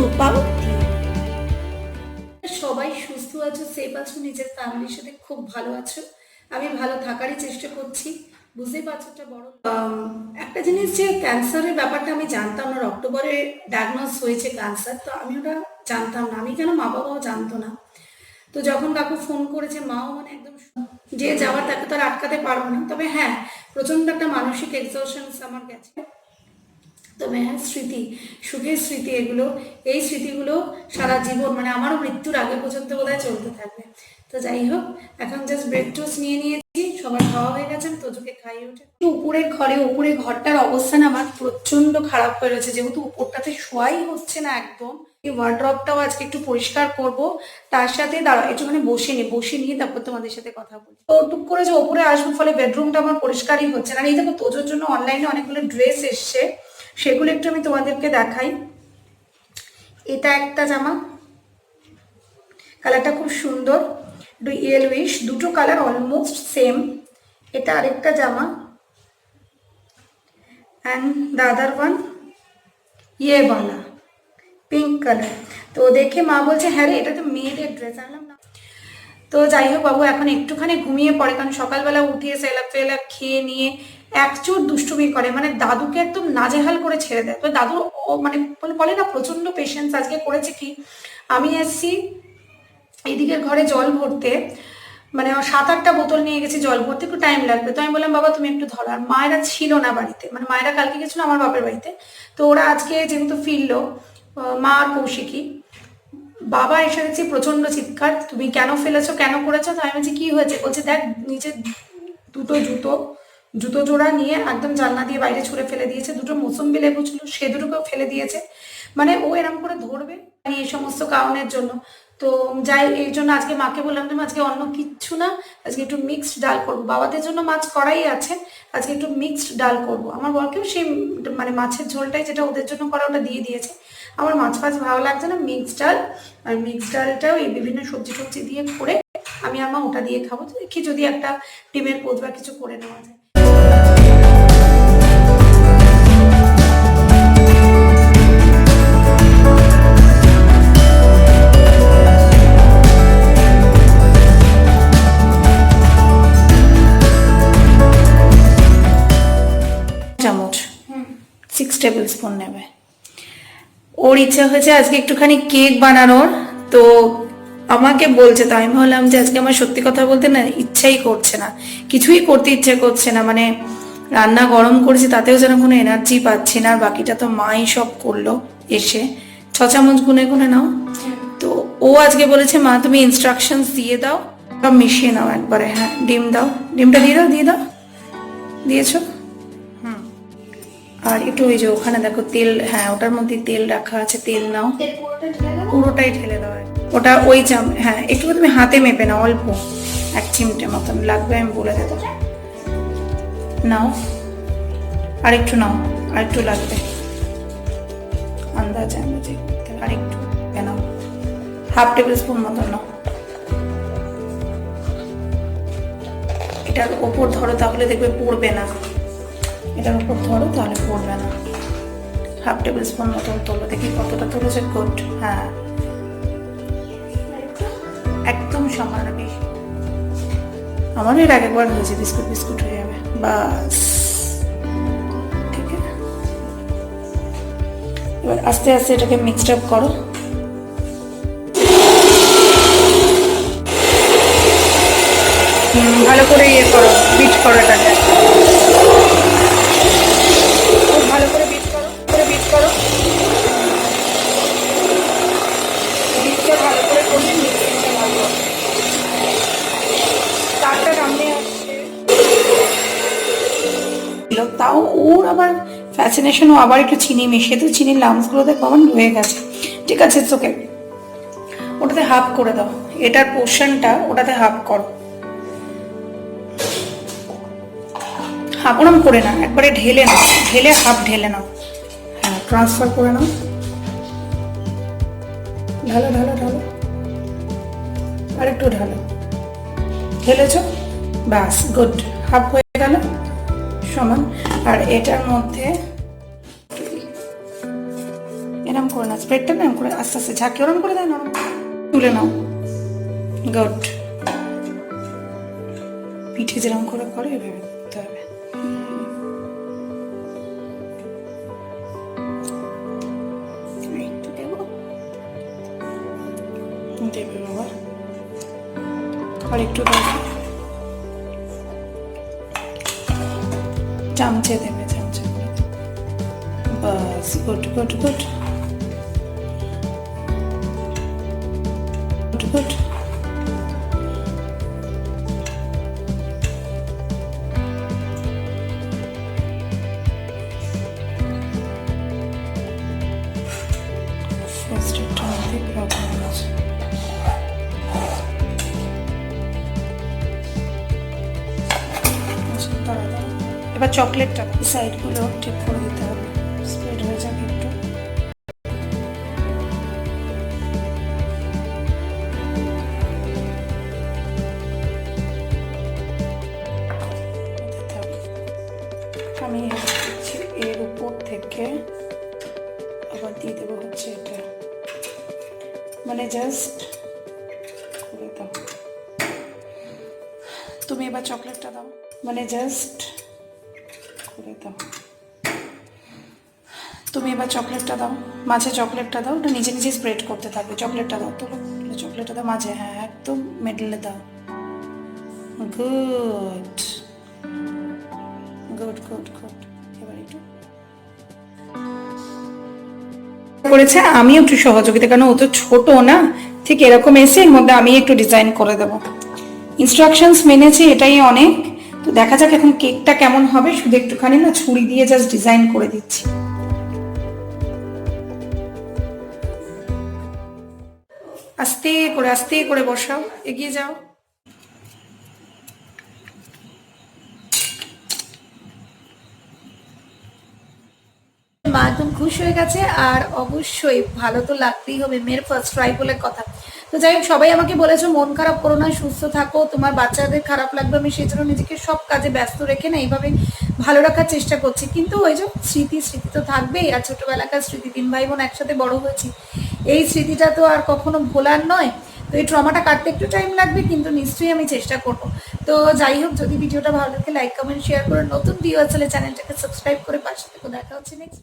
উপাও সবাই সুস্থ আছো, সেফ আছো, নিজের ফ্যামিলির সাথে খুব ভালো আছো। আমি ভালো থাকারই চেষ্টা করছি। বুঝতেই পারছো একটা বড় একটা জিনিস, যে ক্যান্সারের ব্যাপারটা আমি জানতাম না। অক্টোবরে ডায়াগনোস হয়েছে ক্যান্সার, তো আমি ওটা জানতাম না। আমি কেন, মা বাবাও জানতো না। তো যখন কাকু ফোন করেছে, মাও মানে একদম, যে যাওয়ার তাকে তো আর আটকাতে পারবো না। তবে হ্যাঁ, প্রচন্ড একটা মানসিক এক্সশন আমার গেছে। তবে হ্যাঁ, স্মৃতি, সুখের স্মৃতি এগুলো। এই স্মৃতিগুলো সারা জীবন, মানে আমারও মৃত্যুর আগে পর্যন্ত বোধহয় চলতে থাকবে। তো যাই হোক, এখন জাস্ট ব্রেড টোস্ট নিয়ে নিয়েছি, সবার খাওয়া হয়ে গেছে, আমি তোজোকে খাইয়ে উঠে উপরের ঘরে, উপরে ঘরটার অবস্থান আমার প্রচন্ড খারাপ হয়ে রয়েছে, যেহেতু উপরটাতে শোয়াই হচ্ছে না একদম। এই ওয়ার্ড্রপটাও আজকে একটু পরিষ্কার করব। তার সাথে দাঁড়া একটু মানে বসে নিয়ে তারপর তোমাদের সাথে কথা বলি। তো টুক করে যে ওপরে আসবো, ফলে বেডরুমটা আমার পরিষ্কারই হচ্ছে না। আর এই দেখো, তোজোর জন্য অনলাইনে অনেকগুলো ড্রেস এসছে, সেগুলো একটু আমি তোমাদেরকে দেখাই। এটা একটা জামা, কালারটা খুব সুন্দর, একটু ইয়েলোইশ, দুটো কালার অলমোস্ট সেম। এটা আরেকটা জামা, অ্যান্ড দ্য আদার ওয়ান ইয়ে বালা পিঙ্ক কালার। তো দেখে মা বলছে, হ্যাঁ রে, এটা তো মেয়েদের ড্রেস। আনলাম না। তো যাই হোক, বাবু এখন একটুখানি ঘুমিয়ে পড়ে, কারণ সকালবেলা উঠিয়ে সেলাক ফেলাক খেয়ে নিয়ে একচুর দুষ্টুমি করে, মানে দাদুকে একদম নাজেহাল করে ছেড়ে দেয়। তো দাদু মানে বলে না, প্রচন্ড পেশেন্স। আজকে করেছে কি, আমি এসছি এদিকের ঘরে জল ভরতে, মানে 7-8টা বোতল নিয়ে গেছি জল ভরতে, একটু টাইম লাগবে। তো আমি বললাম, বাবা তুমি একটু ধরো। আর মায়েরা ছিল না বাড়িতে, মানে মায়েরা কালকে গেছিল আমার বাপের বাড়িতে। তো ওরা আজকে যেহেতু ফিরলো, মা আর কৌশিকী, বাবা এসে দেখছি প্রচন্ড চিৎকার, তুমি কেন ফেলেছো, কেন করেছো? তো আমি বলছি কি হয়েছে? বলছে দেখ, নিচে দুটো জুতো জোড়া নিয়ে একদম জানলা দিয়ে বাইরে ছুঁড়ে ফেলে দিয়েছে। দুটো মৌসুম্বি লেবু ছিল, সে দুটোকেও ফেলে দিয়েছে। মানে ও এরকম করে ধরবে এই সমস্ত কারণের জন্য। তো যাই, এই জন্য আজকে মাকে বললাম যে আজকে অন্য কিচ্ছু না, আজকে একটু মিক্সড ডাল করবো। বাবাদের জন্য মাছ করাই আছে, আজকে একটু মিক্সড ডাল করবো। আমার বরকেও সেই মানে মাছের ঝোলটাই যেটা ওদের জন্য করা, ওটা দিয়ে দিয়েছে। আমার মাছ ফাছ ভালো লাগছে না, মিক্সড ডাল। আর মিক্সড ডালটাও এই বিভিন্ন সবজি টবজি দিয়ে করে আমি আমার ওটা দিয়ে খাবো। দেখি যদি একটা ডিমের পোচ বা কিছু করে নেওয়া যায়। চামচ 6 টেবিল স্পুন নেবে। ওর ইচ্ছা হয়েছে আজকে একটুখানি কেক বানানোর, তো আমাকে বলছে। তো আমি ভাবলাম যে আজকে আমার সত্যি কথা বলতে না ইচ্ছাই করছে না, কিছুই করতে ইচ্ছে করছে না। মানে রান্না গরম করেছি, তাতেও যেন কোনো এনার্জি পাচ্ছি না। আর বাকিটা তো মাই সব করলো এসে। 6 চামচ গুনে গুনে নাও। তো ও আজকে বলেছে, মা তুমি ইনস্ট্রাকশনস দিয়ে দাও, সব মিশিয়ে নাও একবারে। হ্যাঁ, ডিম দাও, ডিমটা দিয়ে দাও, দিয়ে দাও, দিয়েছো? আর একটু ওই যে ওখানে দেখো তেল, হ্যাঁ ওটার মধ্যে তেল রাখা আছে, তেল নাও, পুরোটাই ঢেলে দাও। ওটা ওই হ্যাঁ, একটু তুমি হাতে মেপে নাও, অল্প 1 চিমটে মতন লাগবে, আমি বলে দেবো। নাও, আর একটু নাও, আর একটু লাগবে, আন্দাজে আন্দাজে। আর একটু নাও, 1/2 টেবিল স্পুন মতন নাও। এটার ওপর ধরো, তাহলে দেখবে পড়বে না। এটার উপর ধরো, তাহলে পড়বে না। 1/2 টেবিল স্পুন মতন তোলো, দেখি কতটা তুলেছে। গুড, হ্যাঁ একদম সামান্য বেশি। আমারও এর আগেরবার হয়েছে, বিস্কুট বিস্কুট হয়ে যাবে। বাস, ঠিক আছে। এবার আস্তে আস্তে এটাকে মিক্সড আপ করো। ভালো করে ইয়ে করো, বিট করো এটাকে, ভালো করে বিট করো, বিট করো, বিটটা ভালো করে করলে মিক্সিংটা ভালো হবে। তারটা সামনে আসছে, তাও ওর আবার ফ্যাসিনেশন। ও আবার একটু চিনি মিশিয়ে, তো চিনির লামসগুলোতে কমন রয়ে গেছে। ঠিক আছে, ওকে, ওটাতে হাফ করে দাও। এটার পোর্শনটা ওটাতে হাফ করো। হাফ ওরম করে না, একবারে ঢেলে নাও, ঢেলে হাফ ঢেলে নাও। হ্যাঁ, ট্রান্সফার করে নাও। ঢালো ঢালো ঢালো, আর একটু ঢালো। ঢেলেছ? ব্যাস, গুড, হাফ হয়ে গেল সমান। আর এটার মধ্যে এরম করে না, স্প্রেডটা না এরম করে আস্তে আস্তে ঝাঁকি ওরম করে দেয়, নরম তুলে নাও। গুড। পিঠে যেরকম করে করে এভাবে করতে হবে। একটু দেবো, দেবে বাবা, আর একটু দেবো, চামচে দেবে, চামচে করে। বাস, good good good good good. First একটা মধ্যে প্রবলেম আছে। এবার চকলেটটা সাইডগুলো ঠিক করে দিতে হবে, স্প্রেড হয়ে যাবে একটু। আমি এর উপর থেকে আবার দিয়ে দেবো হচ্ছে এটা, মানে জাস্ট করে দাও। তুমি এবার চকলেটটা দাও, মানে জাস্ট করে দাও। তুমি এবার চকলেটটা দাও, মাঝে চকলেটটা দাও, ওটা নিজে নিজে স্প্রেড করতে থাকবে। চকলেটটা দাও, তোলো চকলেটটা দাও মাঝে, হ্যাঁ একদম মিডলে দাও। Good good good good. এবার একটু করেছে, আমিও একটু সহযোগিতা, কারণ ও তো ছোট না, ঠিক এরকম এসে এর মধ্যে আমি একটু ডিজাইন করে দেবো। ইনস্ট্রাকশনস মেনেছি, এটাই অনেক। তো দেখা যাক এখন কেকটা কেমন হবে, শুধু একটুখানি না ছুরি দিয়ে জাস্ট ডিজাইন করে দিচ্ছি। আস্তে করে বসাও, এগিয়ে যাও। মা একদম খুশি হয়ে গেছে, আর অবশ্যই ভালো তো লাগতেই হবে, মেয়ের ফার্স্ট ট্রাই বলে কথা। তো যাই হোক, সবাই আমাকে বলেছো মন খারাপ করো না, সুস্থ থাকো, তোমার বাচ্চাদের খারাপ লাগবে, আমি সেই জন্য নিজেকে সব কাজে ব্যস্ত রেখে না এইভাবে ভালো রাখার চেষ্টা করছি। কিন্তু ওই যে স্মৃতি তো থাকবেই, আর ছোটবেলাকার স্মৃতি, 3 ভাই বোন একসাথে বড় হয়েছি, এই স্মৃতিটা তো আর কখনো ভোলার নয়। তো এই ট্রমাটা কাটতে একটু টাইম লাগবে, কিন্তু নিশ্চয়ই আমি চেষ্টা করব। তো যাই হোক, যদি ভিডিওটা ভালো লাগে লাইক কমেন্ট শেয়ার করে, নতুন ভিউয়ার চ্যানেলটাকে সাবস্ক্রাইব করে পাশে থেকে দেখা হচ্ছে নেক্সট।